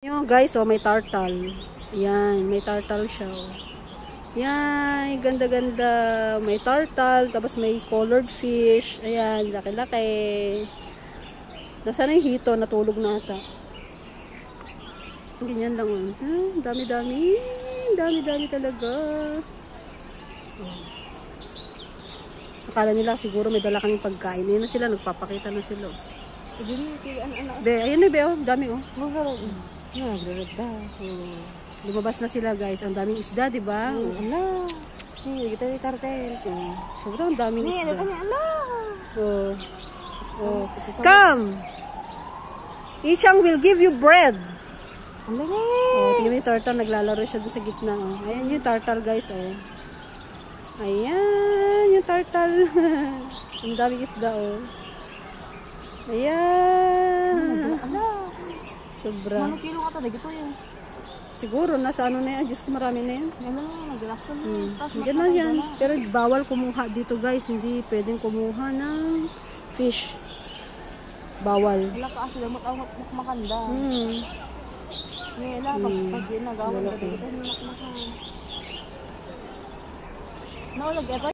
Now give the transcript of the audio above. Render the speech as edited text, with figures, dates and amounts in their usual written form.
Yung guys, oh, may turtle. Yan, may turtle siya. Oh. Yan, ganda-ganda. May turtle, tapos may colored fish. Ayan, laki-laki. Nasaan na yung hito? Natulog na ata. Ganyan lang. Oh. Dami-dami. Dami-dami talaga. Oh. Akala nila siguro may dala kaming pagkain. Ayan na sila, nagpapakita na sila. Be, ayan na be, oh. Dami, oh. Masarap. Nagre-redda. Lumabas na sila, guys. Ang daming isda, di ba? Ala. Kita yung kartel. Sobrang daming isda. Ala. Come! Ichang will give you bread. Ala nga. Tingnan mo yung turtle. Naglalaro siya doon sa gitna. Oh. Ayan yung turtle, guys. Oh. Ayan yung turtle. Ang daming isda, oh. Ayan. Ala. Sobra. Manong kilo ka talaga ito yun. Siguro, nasa ano na yan. Diyos ko, marami na yan. Yan lang yung nag-reaction. Yan na yan. Pero bawal kumuha dito, guys. Hindi pwedeng kumuha ng fish. Bawal. Wala ka sila makanda. Ngayon lang, pag yun nagawa. Naulag ito.